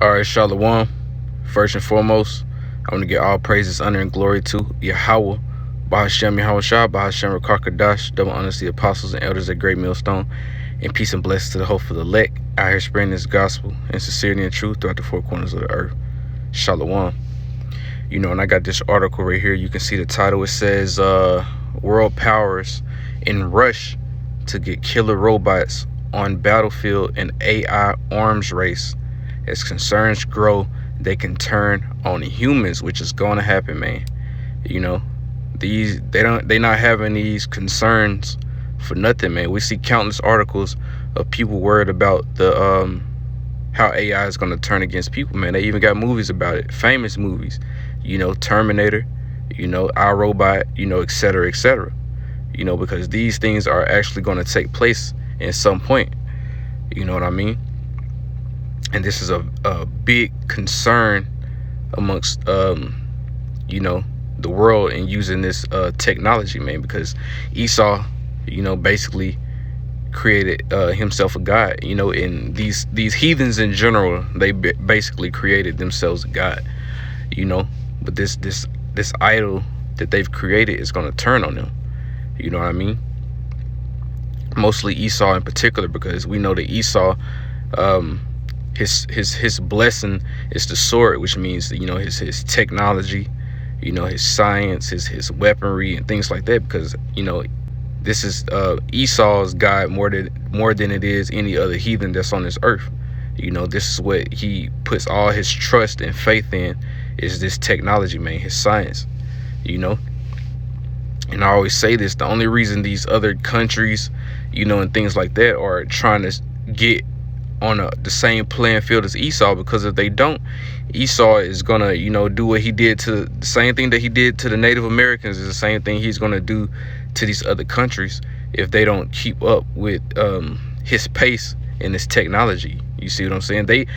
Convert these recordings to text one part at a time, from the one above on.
All right, Shalom. First and foremost, I want to give all praises, honor, and glory to Yahweh, Bahashem Yahweh Shah, Bahashem Rakakadash, double honors to the apostles and elders at Great Millstone, and peace and blessings to the hopeful elect out here spreading this gospel and sincerity and truth throughout the four corners of the earth. Shalom. And I got this article right here. You can see the title. It says, World Powers in Rush to Get Killer Robots on Battlefield and AI Arms Race. As concerns grow, they can turn on humans, which is going to happen, man. They not having these concerns for nothing, man. We see countless articles of people worried about the how AI is going to turn against people, man. They even got movies about it, famous movies, Terminator, iRobot, etc., etc. Because these things are actually going to take place at some point. You know what I mean? And this is a big concern amongst, the world in using this technology, man, because Esau, basically created himself a god, and these heathens in general, they basically created themselves a god, but this idol that they've created is going to turn on them. You know what I mean? Mostly Esau in particular, because we know that Esau, his blessing is the sword, which means his technology, his science, his weaponry and things like that, because this is Esau's God more than it is any other heathen that's on this earth. This is what he puts all his trust and faith in, is this technology, man, his science. And I always say this, the only reason these other countries, and things like that are trying to get on the same playing field as Esau, because if they don't, Esau is gonna do what he did to the same thing that he did to the Native Americans, is the same thing he's gonna do to these other countries if they don't keep up with his pace and his technology. You see what I'm saying?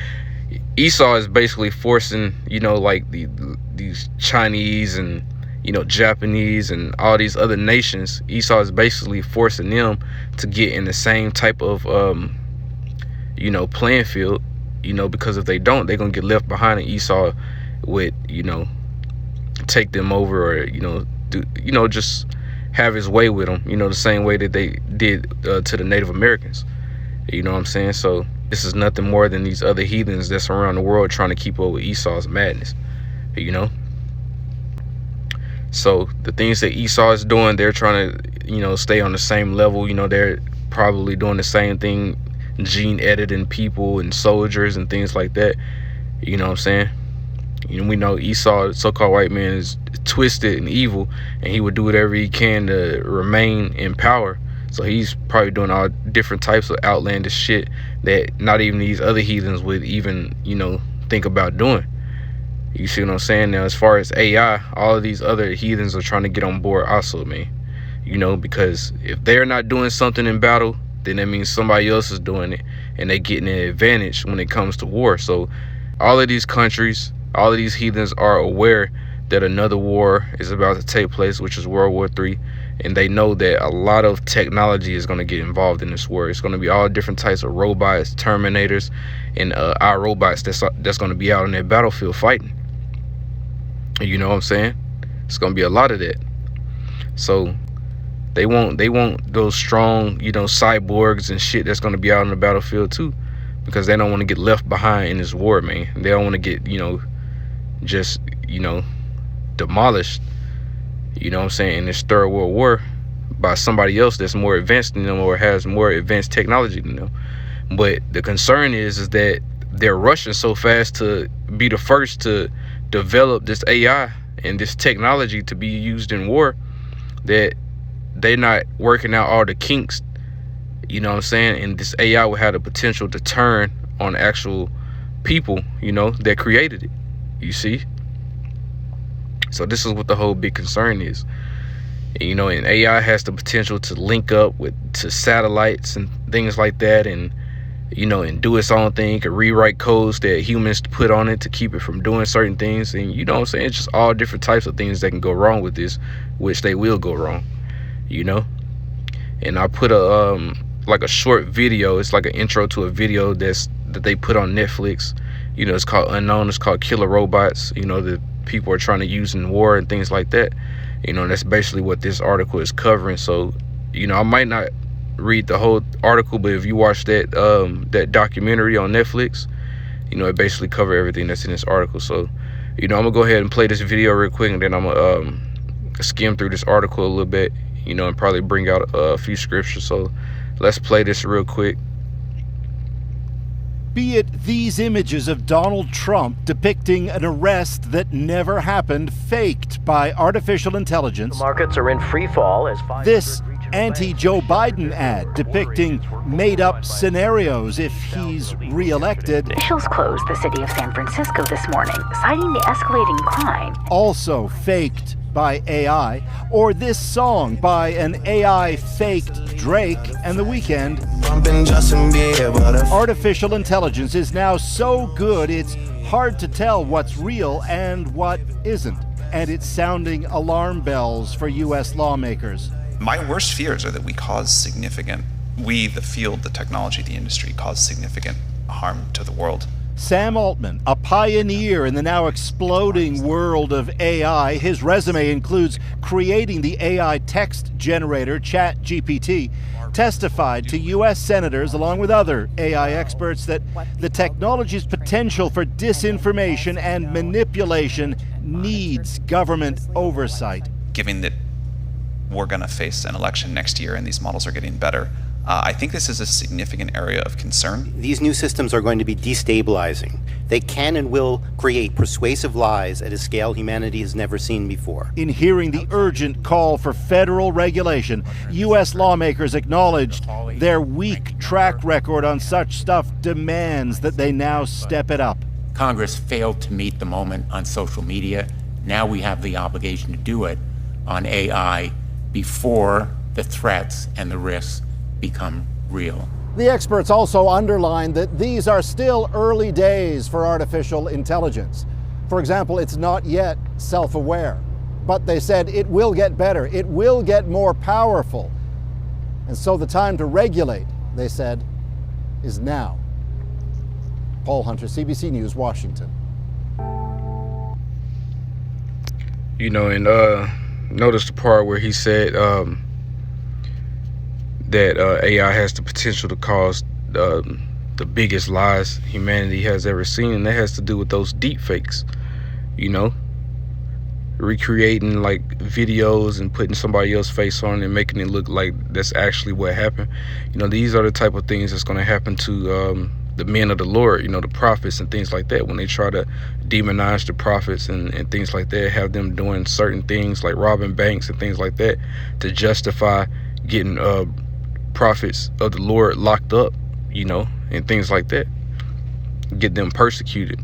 Esau is basically forcing like these Chinese and Japanese and all these other nations. Esau is basically forcing them to get in the same type of playing field, because if they don't, they're gonna get left behind, and Esau would take them over, or do just have his way with them, the same way that they did to the Native Americans. You know what I'm saying? So this is nothing more than these other heathens that's around the world trying to keep up with Esau's madness. So the things that Esau is doing, they're trying to stay on the same level. They're probably doing the same thing, gene editing people and soldiers and things like that. You know what I'm saying? We know Esau, so-called white man, is twisted and evil, and he would do whatever he can to remain in power. So he's probably doing all different types of outlandish shit that not even these other heathens would even think about doing. You see what I'm saying? Now, as far as AI, all of these other heathens are trying to get on board also, man. Because if they're not doing something in battle, then that means somebody else is doing it, and they're getting an advantage when it comes to war. So all of these countries, all of these heathens are aware that another war is about to take place, which is World War III, and they know that a lot of technology is going to get involved in this war. It's going to be all different types of robots, Terminators, and iRobots that's going to be out on that battlefield fighting. You know what I'm saying? It's going to be a lot of that. So they want those strong, cyborgs and shit that's going to be out on the battlefield too, because they don't want to get left behind in this war, man. They don't want to get, just, demolished, what I'm saying, in this Third World War by somebody else that's more advanced than them or has more advanced technology than them. But the concern is that they're rushing so fast to be the first to develop this AI and this technology to be used in war, that they're not working out all the kinks, and this AI will have the potential to turn on actual people, that created it. You see? So this is what the whole big concern is. And AI has the potential to link up to satellites and things like that, and and do its own thing. It can rewrite codes that humans put on it to keep it from doing certain things. And what I'm saying, it's just all different types of things that can go wrong with this, which they will go wrong. And I put a like a short video. It's like an intro to a video that they put on Netflix, It's called unknown. It's called killer robots. That people are trying to use in war and things like that. That's basically what this article is covering. So, I might not read the whole article, but if you watch that documentary on Netflix, it basically covers everything that's in this article. So, I'm gonna go ahead and play this video real quick, and then I'm gonna skim through this article a little bit, and probably bring out a few scriptures. So let's play this real quick. Be it these images of Donald Trump depicting an arrest that never happened, faked by artificial intelligence. The markets are in free fall as this anti-Joe Biden ad depicting made-up scenarios if he's re-elected. Officials closed the city of San Francisco this morning, citing the escalating crime. Also faked by AI, or this song by an AI-faked Drake and The Weeknd. Artificial intelligence is now so good it's hard to tell what's real and what isn't, and it's sounding alarm bells for U.S. lawmakers. My worst fears are that we, the field, the technology, the industry, cause significant harm to the world. Sam Altman, a pioneer in the now exploding world of AI. His resume includes creating the AI text generator ChatGPT, testified to U.S. senators along with other AI experts that the technology's potential for disinformation and manipulation needs government oversight. Given that we're going to face an election next year and these models are getting better, I think this is a significant area of concern. These new systems are going to be destabilizing. They can and will create persuasive lies at a scale humanity has never seen before. In hearing the urgent call for federal regulation, U.S. lawmakers acknowledged their weak track record on such stuff demands that they now step it up. Congress failed to meet the moment on social media. Now we have the obligation to do it on AI before the threats and the risks become real. The experts also underlined that these are still early days for artificial intelligence. For example, it's not yet self-aware, but they said it will get better, it will get more powerful. And so the time to regulate, they said, is now. Paul Hunter, CBC News, Washington. Notice the part where he said that AI has the potential to cause the biggest lies humanity has ever seen, and that has to do with those deep fakes. Recreating like videos and putting somebody else's face on it and making it look like that's actually what happened. These are the type of things that's going to happen to the men of the Lord, the prophets and things like that, when they try to demonize the prophets and things like that, have them doing certain things like robbing banks and things like that to justify getting prophets of the Lord locked up, and things like that, get them persecuted,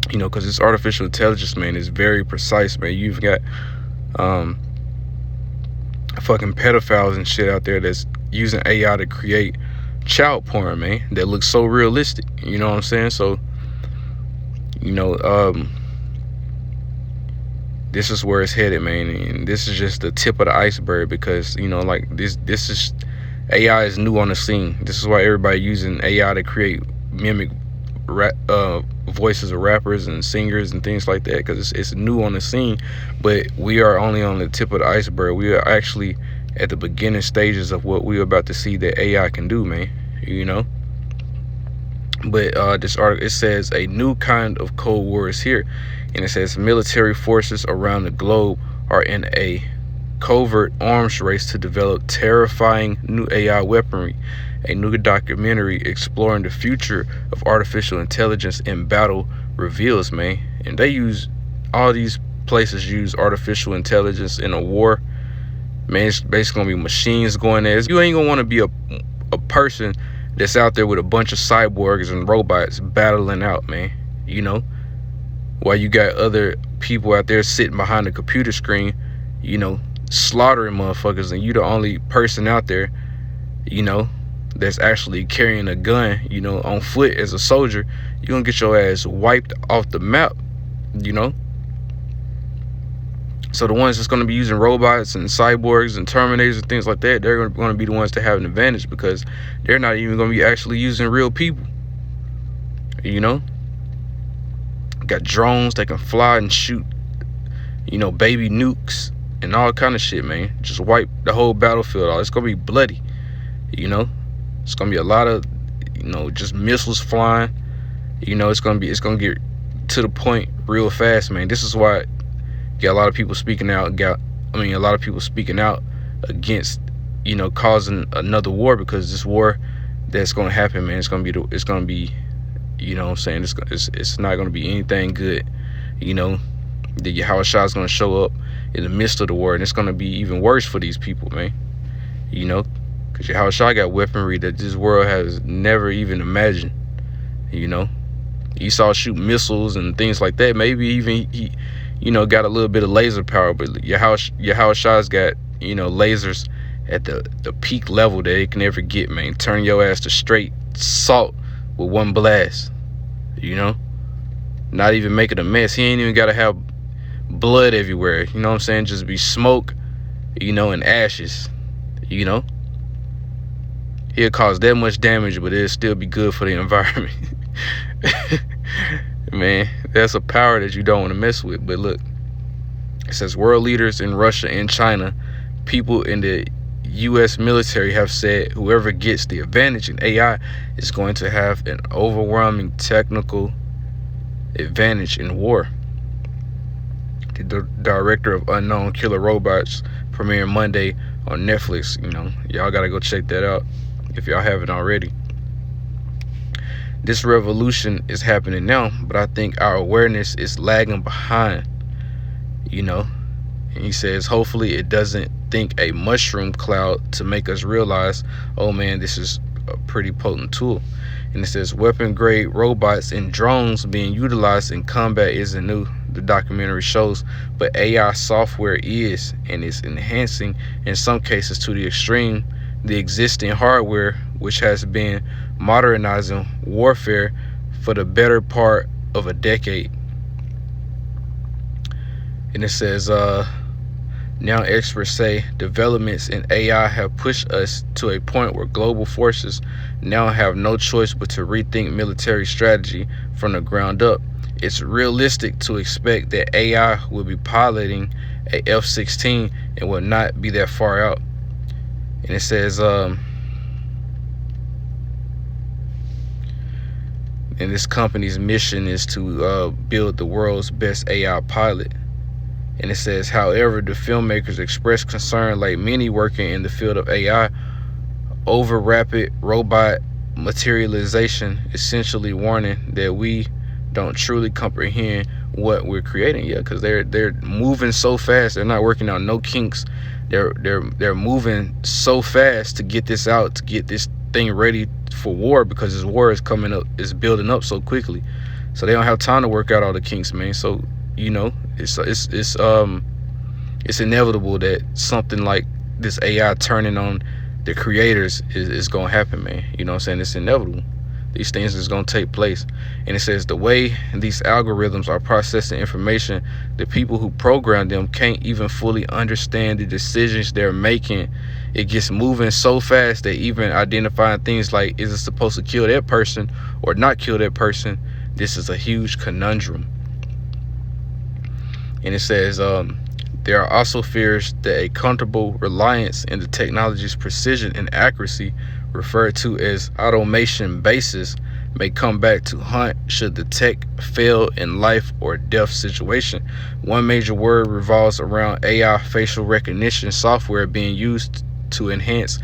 because this artificial intelligence, man, is very precise, man. You've got fucking pedophiles and shit out there that's using AI to create child porn, man, that looks so realistic. You know what I'm saying? So, this is where it's headed, man, and this is just the tip of the iceberg, because this is AI is new on the scene. This is why everybody using AI to create mimic voices of rappers and singers and things like that, because it's new on the scene. But we are only on the tip of the iceberg. We are actually at the beginning stages of what we're about to see that AI can do, man. But this article, it says a new kind of Cold War is here, and it says military forces around the globe are in a covert arms race to develop terrifying new AI weaponry. A new documentary exploring the future of artificial intelligence in battle reveals, man. And they use, all these places use artificial intelligence in a war, man. It's basically gonna be machines going there. You ain't gonna want to be a person that's out there with a bunch of cyborgs and robots battling out, man. While you got other people out there sitting behind a computer screen, slaughtering motherfuckers, and you the only person out there, that's actually carrying a gun, on foot as a soldier. You're gonna get your ass wiped off the map, So the ones that's gonna be using robots and cyborgs and Terminators and things like that, they're gonna be the ones that have an advantage, because they're not even gonna be actually using real people, Got drones that can fly and shoot, baby nukes and all kind of shit, man. Just wipe the whole battlefield out. It's gonna be bloody, It's gonna be a lot of, just missiles flying. It's gonna get to the point real fast, man. This is why you got a lot of people speaking out. A lot of people speaking out against, causing another war, because this war that's gonna happen, man, it's gonna be, what I'm saying, it's not gonna be anything good. The Yahushua is gonna show up in the midst of the war, and it's gonna be even worse for these people, man. Because Yahushua got weaponry that this world has never even imagined. Esau shoot missiles and things like that. Maybe even he got a little bit of laser power, but Yahushua's got, lasers at the peak level that it can ever get, man. Turn your ass to straight salt with one blast. Not even make it a mess. He ain't even gotta have blood everywhere. You know what I'm saying? Just be smoke, and ashes. He'll cause that much damage, but it'll still be good for the environment. Man, that's a power that you don't want to mess with. But look, it says world leaders in Russia and China, people in the U.S. military have said whoever gets the advantage in AI is going to have an overwhelming technical advantage in war. The director of Unknown Killer Robots premiering Monday on Netflix. Y'all gotta go check that out if y'all haven't already. This revolution is happening now, but I think our awareness is lagging behind. And he says hopefully it doesn't think a mushroom cloud to make us realize, oh man, this is a pretty potent tool. And it says weapon grade robots and drones being utilized in combat isn't new, the documentary shows, but AI software is, and is enhancing in some cases to the extreme the existing hardware, which has been modernizing warfare for the better part of a decade. And it says now experts say developments in AI have pushed us to a point where global forces now have no choice but to rethink military strategy from the ground up. It's realistic to expect that AI will be piloting a F-16 and will not be that far out. And it says and this company's mission is to build the world's best AI pilot. And it says, however, the filmmakers expressed concern, like many working in the field of AI, over rapid robot materialization, essentially warning that we don't truly comprehend what we're creating yet, because they're moving so fast. They're not working out no kinks. They're moving so fast to get this out, to get this thing ready for war, because this war is coming up, is building up so quickly. So they don't have time to work out all the kinks, man. So it's inevitable that something like this AI turning on the creators is gonna happen, man. You know what I'm saying? It's inevitable. These things is gonna take place. And it says the way these algorithms are processing information, the people who program them can't even fully understand the decisions they're making. It gets moving so fast that even identifying things like, is it supposed to kill that person or not kill that person? This is a huge conundrum. And it says there are also fears that a comfortable reliance in the technology's precision and accuracy, referred to as automation basis, may come back to haunt should the tech fail in life or death situation. One major word revolves around AI facial recognition software being used to enhance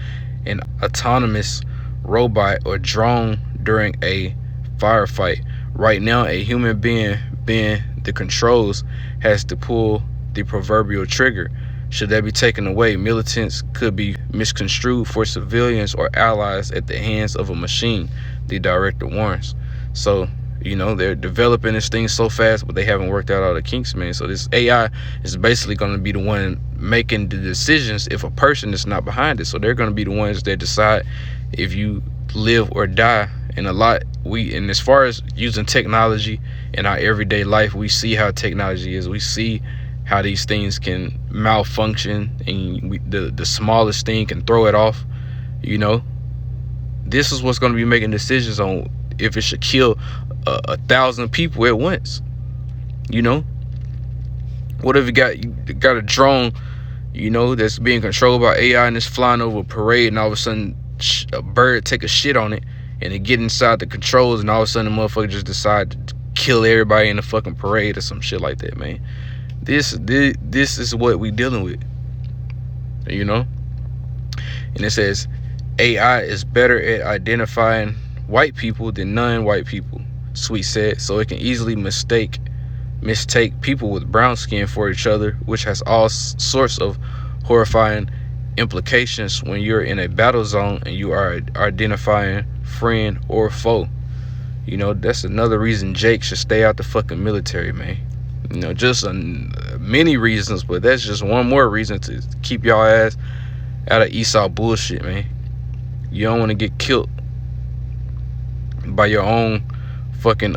an autonomous robot or drone during a firefight. Right now, a human being the controls has to pull the proverbial trigger. Should that be taken away, militants could be misconstrued for civilians or allies at the hands of a machine, the director warns. So, they're developing this thing so fast, but they haven't worked out all the kinks, man. So this AI is basically going to be the one making the decisions if a person is not behind it. So they're going to be the ones that decide if you live or die. And and as far as using technology in our everyday life, we see how technology is. We see how these things can malfunction, and the smallest thing can throw it off. This is what's going to be making decisions on if it should kill 1,000 people at once. You know, what if you got a drone, you know, that's being controlled by AI and it's flying over a parade, and all of a sudden a bird take a shit on it and it get inside the controls, and all of a sudden the motherfucker just decide to kill everybody in the fucking parade or some shit like that, man. This is what we dealing with, you know. And it says AI is better at identifying white people than non-white people, Sweet said, so it can easily mistake people with brown skin for each other, which has all sorts of horrifying implications when you're in a battle zone and you are identifying friend or foe. You know, that's another reason Jake should stay out the fucking military, man. You know, just many reasons, but that's just one more reason to keep y'all ass out of Esau bullshit, man. You don't want to get killed by your own fucking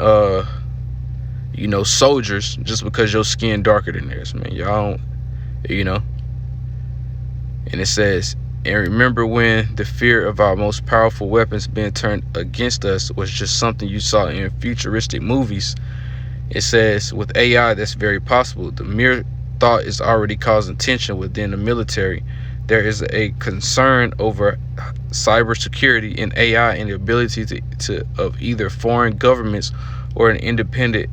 you know, soldiers just because your skin darker than theirs, man. Y'all don't, you know. And it says, and remember when the fear of our most powerful weapons being turned against us was just something you saw in futuristic movies. It says, with AI, that's very possible. The mere thought is already causing tension within the military. There is a concern over cybersecurity in AI and the ability of either foreign governments or an independent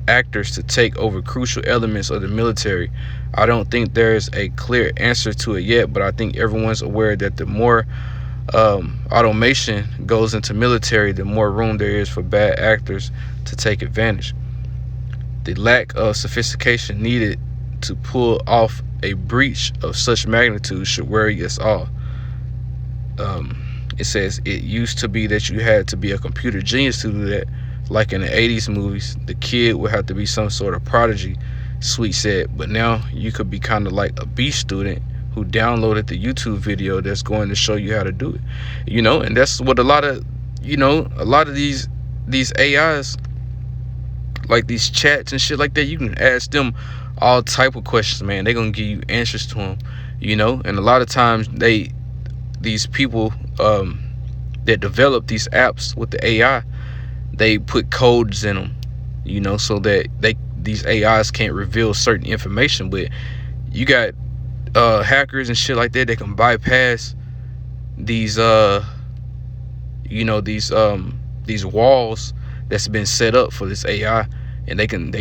actors to take over crucial elements of the military. I don't think there's a clear answer to it yet, but I think everyone's aware that the more automation goes into military, the more room there is for bad actors to take advantage. The lack of sophistication needed to pull off a breach of such magnitude should worry us all. It says it used to be that you had to be a computer genius to do that. Like in the 80s movies, the kid would have to be some sort of prodigy, Sweet said. But now you could be kind of like a B student who downloaded the YouTube video that's going to show you how to do it. You know, and that's what a lot of these AIs, like these chats and shit like that, you can ask them all type of questions, man. They're going to give you answers to them, you know. And a lot of times these people that develop these apps with the AI, they put codes in them, you know, so that these AIs can't reveal certain information. But you got hackers and shit like that can bypass these these walls that's been set up for this AI, and they can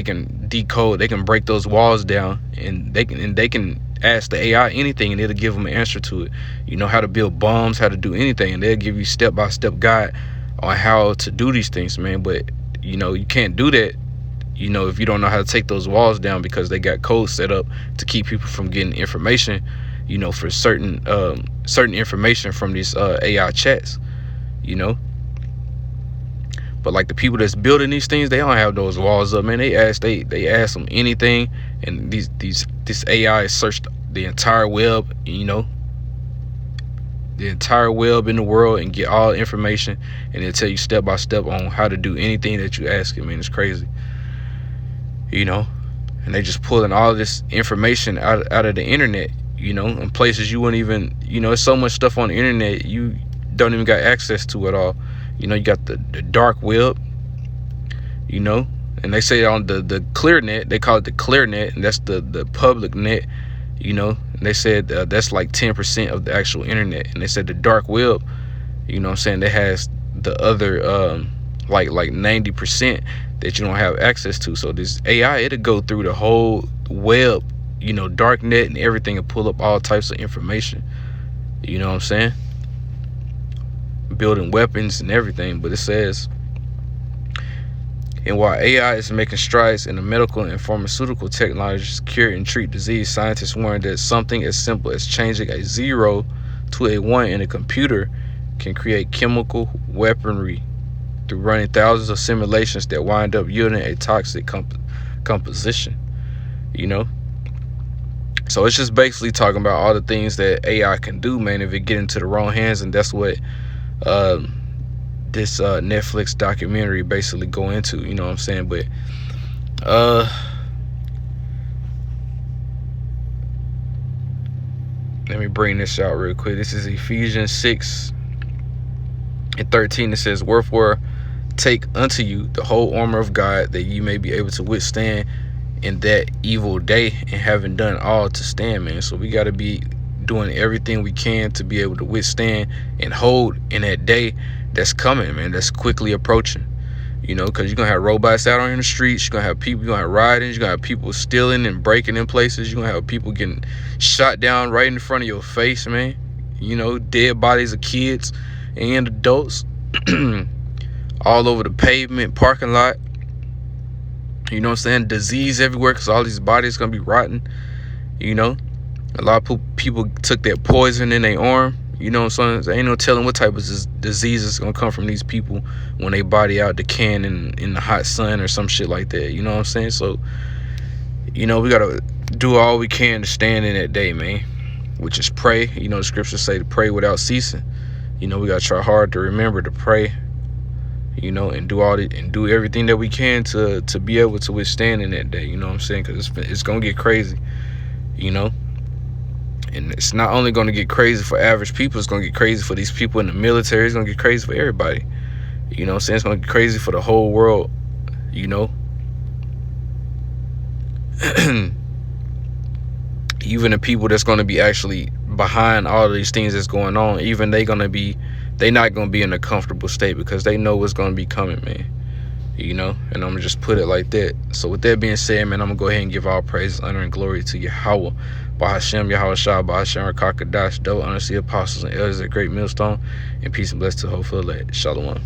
decode, they can break those walls down, and they can ask the AI anything and it'll give them an answer to it. You know, how to build bombs, how to do anything, and they'll give you step-by-step guide on how to do these things, man. But you know, you can't do that, you know, if you don't know how to take those walls down, because they got codes set up to keep people from getting information, you know, for certain information from these AI chats, you know. But like the people that's building these things, they don't have those walls up, man. They ask them anything, and this AI searched the entire web, you know, the entire web in the world, and get all the information, and it'll tell you step by step on how to do anything that you ask it, man. It's crazy, you know. And they just pulling all this information out of the internet, you know, in places you wouldn't even, you know, there's so much stuff on the internet you don't even got access to at all. You know, you got the dark web, you know, and they say on the clear net, they call it the clear net, and that's the public net, you know. And they said that's like 10% of the actual internet. And they said the dark web, you know what I'm saying, that has the other like 90% that you don't have access to. So this AI, it'll go through the whole web, you know, dark net and everything, and pull up all types of information, you know what I'm saying, building weapons and everything. But it says, and while AI is making strides in the medical and pharmaceutical technologies to cure and treat disease, scientists warn that something as simple as changing a 0 to a 1 in a computer can create chemical weaponry through running thousands of simulations that wind up yielding a toxic composition, you know. So it's just basically talking about all the things that AI can do, man, if it get into the wrong hands. And that's what this Netflix documentary basically go into, you know what I'm saying. But let me bring this out real quick. This is Ephesians 6:13. It says, wherefore take unto you the whole armor of God, that you may be able to withstand in that evil day, and having done all to stand, man. So we got to be doing everything we can to be able to withstand and hold in that day that's coming, man, that's quickly approaching. You know, because you're going to have robots out on the streets. You're going to have people, you're going to have rioting. You're going to have people stealing and breaking in places. You're going to have people getting shot down right in front of your face, man. You know, dead bodies of kids and adults all over the pavement, parking lot. You know what I'm saying? Disease everywhere because all these bodies going to be rotting. You know, a lot of people took that poison in their arm. You know what I'm saying? There ain't no telling what type of disease is going to come from these people when they body out decaying in the hot sun or some shit like that. You know what I'm saying? So, you know, we got to do all we can to stand in that day, man, which is pray. You know, the scriptures say to pray without ceasing. You know, we got to try hard to remember to pray, you know, and do everything that we can to be able to withstand in that day. You know what I'm saying? Because it's going to get crazy, you know. And it's not only going to get crazy for average people, it's going to get crazy for these people in the military. It's going to get crazy for everybody. You know what I'm saying? It's going to get crazy for the whole world, you know. Even the people that's going to be actually behind all of these things that's going on, even they not going to be in a comfortable state because they know what's going to be coming, man. You know, and I'm going to just put it like that. So with that being said, man, I'm going to go ahead and give all praise, honor, and glory to Yahweh, Bahashem, Yahweh Shah, Bahashem, Rakakadash, Do, honor to the apostles and elders at Great Millstone, and peace and blessings to the whole elect. Shalom.